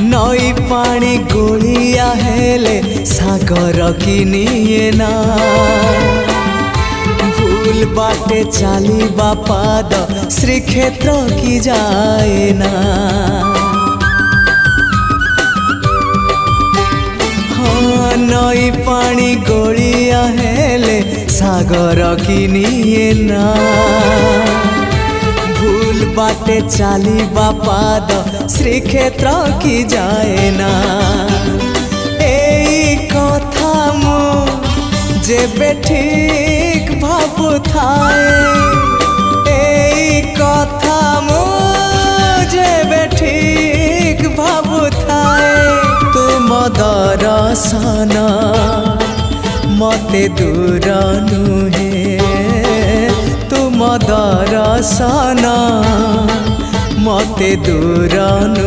नई पानी गोलिया हेले सागर किनिए ना भूल बाटे चाली बापाद श्रीक्षेत्र की जाए ना। हाँ नई पानी गोलिया हेले सागर किनिए ना भूल बाटे चाली बापाद श्रीक्षेत्र की जाए ना। एई कथा मु जेबे ठीक भाबु थाए एई कथा मु जेबे ठीक भाबु थाए तुम दर्शन मते दूर नुहे तुम दर्शन मते दूर नु।